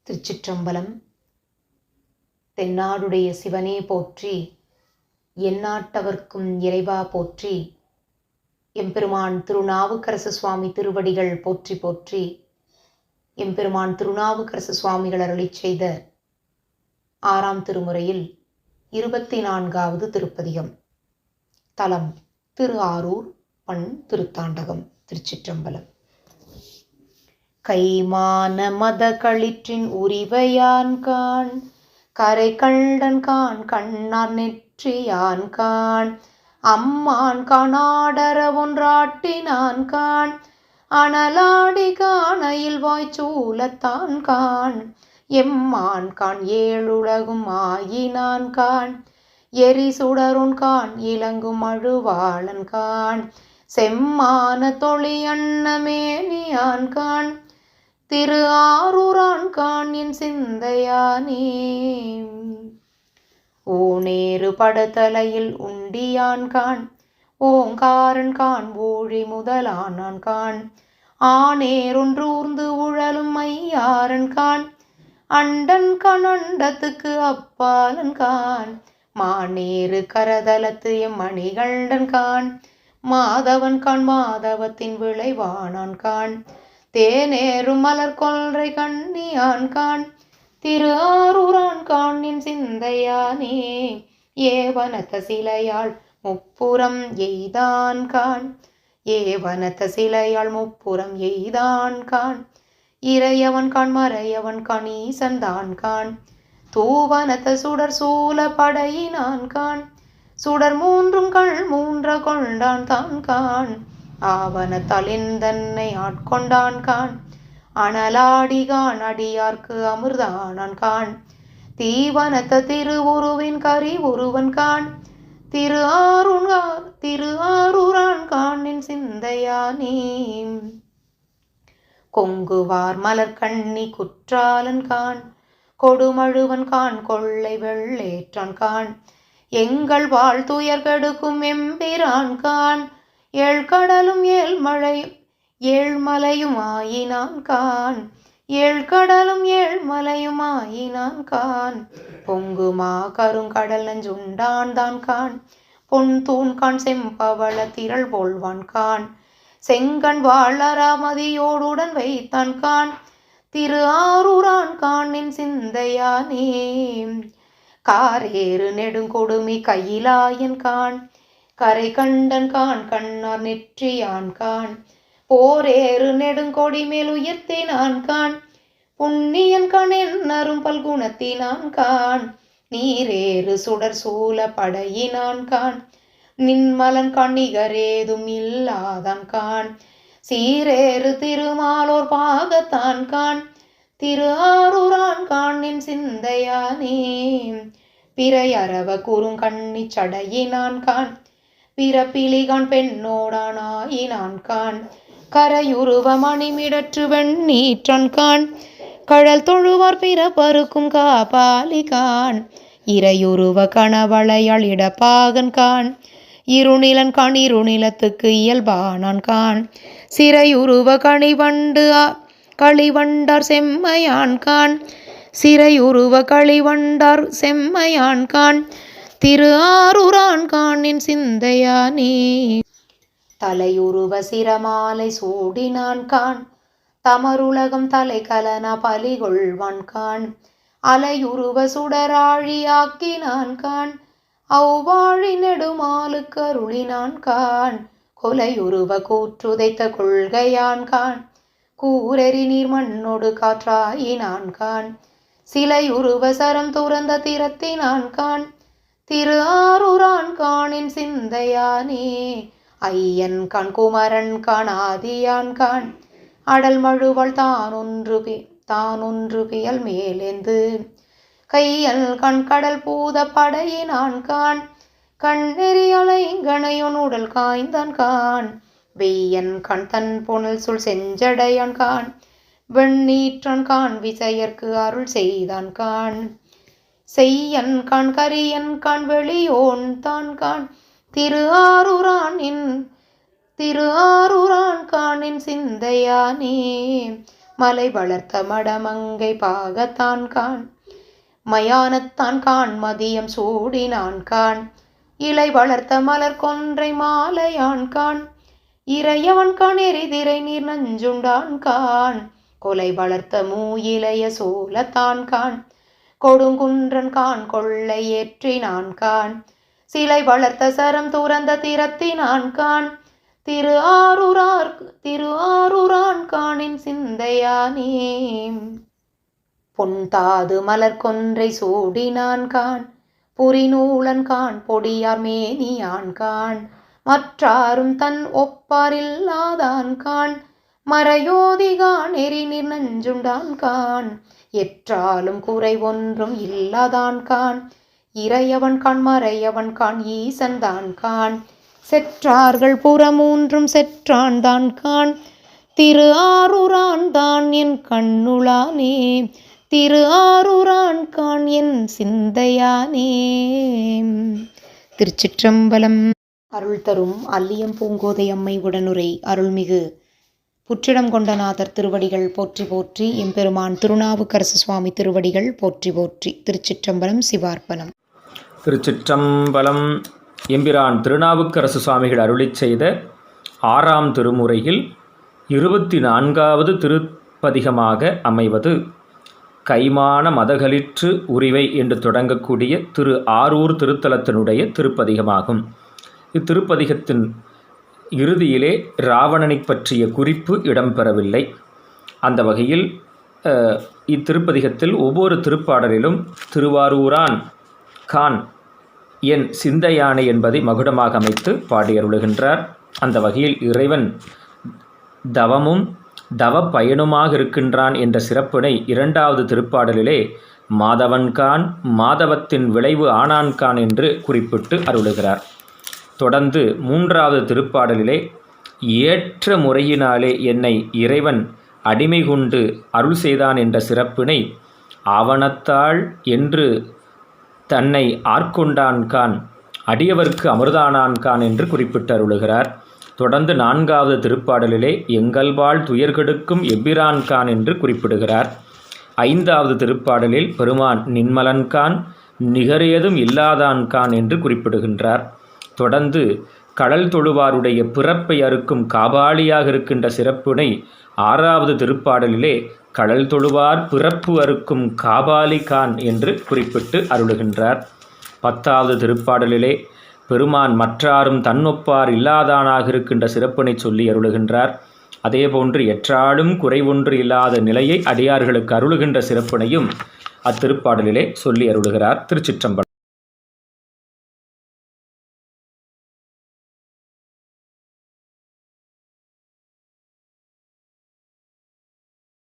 திருச்சிற்றம்பலம். தென்னாடுடைய சிவனே போற்றி, எந்நாட்டவர்க்கும் இறைவா போற்றி. எம்பெருமான் திருநாவுக்கரசு சுவாமி திருவடிகள் போற்றி போற்றி. எம்பெருமான் திருநாவுக்கரசு சுவாமிகள் அருளிச் செய்த 6ஆம் திருமுறையில் 24வது திருப்பதிகம். தலம் திரு ஆரூர், பண் திருத்தாண்டகம். திருச்சிற்றம்பலம். கைமான மத களிற்றின் உரிவையான் காண், கரை கண்டன் காண் கண்ணார் நெற்றியான் காண், அம்மான் காணாடர ஒன்றாட்டினான் காண், அனலாடி காணையில் வாய்ச்சூலத்தான் காண், எம்மான் காண் ஏழுலகும் ஆயினான் காண், எரி சுடருன் காண் இலங்கும் அழுவாளன் காண், செம்மான தொழி அன்னமேனியான் காண், திரு ஆரூரான் காண் என் சிந்தையானே. ஓநேரு படத்தலையில் உண்டியான் காண், ஓங்காரன் காண் ஊழி முதலானான் காண், ஆனேரொன்றூர்ந்து உழலும் ஐயாரன் காண், அண்டன் காண் அண்டத்துக்கு அப்பாலன் காண், மாநேரு கரதலத்து எம்மணிகண்டன் காண், மாதவன் காண் மாதவத்தின் விளைவானான் காண், தேனேரும் மலர் கொன்றை கண்ணியான் காண், திரு ஆரூரான் காண் என் சிந்தையானே. ஏவனத்த சிலையாள் முப்புறம் எய்தான் காண், ஏவனத்த சிலையாள் முப்புறம் எய்தான் காண், இறையவன் காண் மறையவன் காண் ஈசன்தான் காண், தூவனத்த சுடர் சூல படையினான் காண், சுடர் மூன்றும் கள் மூன்ற கொண்டான் தான் காண், ஆவன தலிந்தன்னை ஆட்கொண்டான் காண், அனலாடி காண் அடியார்க்கு அமிர்தானான் காண், தீவனத்த திருவுருவின் கரி உருவன் காண், திரு ஆரூரான் காண் என் சிந்தையானே. கொங்குவார் மலர் கண்ணி குற்றாலன் காண், கொடுமழுவன் காண் கொள்ளை வெள்ளேற்றான் காண், எங்கள் வாழ் துயர் கெடுக்கும் எம்பிரான் காண், ஏழ்கடலும் ஏழ்மலையும் ஆயினான் காண், ஏழ்கடலும் ஏழ்மலையும் ஆயினான் காண், பொங்குமா கருங்கடல் நஞ்சுண்டான் தான் காண், பொன் தூண் காண் செம்பவள திரள் போல்வான் காண், செங்கண் வாழராமதியோடுடன் வைத்தான் காண், திரு ஆரூரான் காண் என் சிந்தையானே. காரேறு நெடுங்கொடுமி கையிலாயன் காண், கரை கண்டன் காண் கண்ணார் நெற்றியான் காண், போரேறு நெடுங்கொடி மேல் உயர்த்தினான் காண், புண்ணியன் காண் என்னரும் பல்குணத்தினான் காண், நீரேறு சுடர் சூல படையினான் காண், நின்மலன் காண் நிகரேதும் இல்லாதான் காண், சீரேறு திருமாலோர் பாகத்தான் காண், திரு ஆரூரான் காண் என் சிந்தையானே. பிறையரவ குறுங்கண்ணி சடையினான் காண், பிறப்பிலிகான் பெண்ணோடான் ஆயினான் காண், கரையுருவ மணிமிடற்று வெண்ணீற்றான் காண், கழல் தொழுவார் பிறப்பருக்கும் காபாலி காண், இறையுருவ கணவளையாள் இடப்பாகன் காண், இருநிலன் காண் இருநிலத்துக்கு இயல்பானான் காண், சிறையுருவ களிவண்டார் செம்மையான் காண், சிறையுருவ களிவண்டார் செம்மையான் காண், திரு ஆரூரான் காண் என் சிந்தையானே. தலையுருவ சிரமாலை சூடினான் காண், தமருலகம் தலை கலன பலிகொள்வான் காண், அலையுருவ சுடராழியாக்கினான் காண், அவ்வாழி நெடுமாலுக்கு அருளினான் காண், கொலையுருவ கூற்றுதைத்த கொள்கையான் காண், கூரெறி நீர் மண்ணோடு காற்றாயினான் காண், சிலையுருவ சரம் துறந்த திறத்தினான் காண், திரு ஆரூரான் காண் என் சிந்தையானே. ஐயன் காண் குமரன் காண் ஆதியான் காண், அடல் மழுவாள் தானொன்று பியல் மேலேந்து, கையல் கண் கடல் பூத படையினான் காண், கண்ணெறி அலைங்கணையொன் உடல் காய்ந்தான் காண், வெய்யன் கண் தன் புனல் சுள் செஞ்சடையான் காண், வெண்ணீற்றான் காண் விசையர்க்கு அருள் செய்தான் காண், செய்யன் காண் கரியன் காண் வெளியோன் தான் காண், திரு ஆரூரான் காண் என் சிந்தையானே. மலை வளர்த்த மடமங்கை பாகத்தான் கான் மயானத்தான் கான் மதியம் சூடினான் கான் இலை வளர்த்த மலர் கொன்றை மாலையான் கான் இறையவன் கான் எரிதிரை நீர் நஞ்சுண்டான் கான் கொலை வளர்த்த மூயிலைய சோலத்தான் கான் கொடுங்குன்றன் கான் கொள்ளை ஏற்றினான் கான் சிலை வளர்த்த சரம் துறந்த திறத்தினான் கான் திரு ஆரூரான் காணின் சிந்தையானே பொன்தாது மலர் கொன்றை சூடினான் கான் புரிநூலன் கான் பொடியார் மேனியான் கான் மற்றாரும் தன் ஒப்பாரில்லாதான் கான் மறையோதிகான் எரிநீர் நஞ்சுண்டான் கான் எற்றாலும் குறை ஒன்றும் இல்லாதான் கான் இறையவன் கான் மறையவன் கான் ஈசன் தான் கான் செற்றார்கள் புறமூன்றும் செற்றான் தான் கான் திரு ஆரூரான் தான் என் கண்ணுளானே திரு ஆரூரான் கான் என் சிந்தையானே. திருச்சிற்றம்பலம். அருள் தரும் அல்லியம் பூங்கோதை அம்மை உடனுரை அருள்மிகு புற்றிடம் கொண்டநாதர் திருவடிகள் போற்றி போற்றி. எம்பெருமான் திருநாவுக்கரசு சுவாமி திருவடிகள் போற்றி போற்றி. திருச்சிற்றம்பலம். சிவார்ப்பணம். திருச்சிற்றம்பலம். எம்பிரான் திருநாவுக்கரசு சுவாமிகள் அருளிச் செய்த 6ஆம் திருமுறையில் 24வது திருப்பதிகமாக அமைவது கைமான மதகளிற்று உரிவை என்று தொடங்கக்கூடிய திரு ஆரூர் திருத்தலத்தினுடைய திருப்பதிகமாகும். இத்திருப்பதிகத்தின் இறுதியிலே இராவணனை பற்றிய குறிப்பு இடம்பெறவில்லை. அந்த வகையில் இத்திருப்பதிகத்தில் ஒவ்வொரு திருப்பாடலிலும் திருவாரூரான் கான் என் சிந்தையானை என்பதை மகுடமாக அமைத்து பாடியருளுகின்றார். அந்த வகையில் இறைவன் தவமும் தவ பயனுமாக இருக்கின்றான் என்ற சிறப்பினை 2வது திருப்பாடலிலே மாதவன்கான் மாதவத்தின் விளைவு ஆனான்கான் என்று குறிப்பிட்டு அருளுகிறார். தொடர்ந்து 3வது திருப்பாடலிலே ஏற்ற முறையினாலே என்னை இறைவன் அடிமை கொண்டு அருள் செய்தான் என்ற சிறப்பினை ஆவணத்தாள் என்று தன்னை ஆட்கொண்டான்கான் அடியவர்க்கு அமிர்தானான்கான் என்று குறிப்பிட்டு அருளுகிறார். தொடர்ந்து 4வது திருப்பாடலிலே எங்கள்வாழ் துயர்கெடுக்கும் எம்பிரான்கான் என்று குறிப்பிடுகிறார். 5வது திருப்பாடலில் பெருமான் நின்மலன்கான் நிகரேதும் இல்லாதான்கான் என்று குறிப்பிடுகின்றார். தொடர்ந்து கடல் தொழுவாருடைய பிறப்பை அறுக்கும் காபாலியாக இருக்கின்ற சிறப்பினை 6வது திருப்பாடலிலே கடல் தொழுவார் பிறப்பு அறுக்கும் காபாலி கான் என்று குறிப்பிட்டு அருளுகின்றார். 10வது திருப்பாடலிலே பெருமான் மற்றாரும் தன்னொப்பார் இல்லாதானாக இருக்கின்ற சிறப்பினை சொல்லி அருளுகின்றார். அதேபோன்று எற்றாலும் குறைவொன்று இல்லாத நிலையை அடியார்களுக்கு அருளுகின்ற சிறப்பினையும் அத்திருப்பாடலிலே சொல்லி அருளுகிறார். திருச்சிற்றம்பலம்.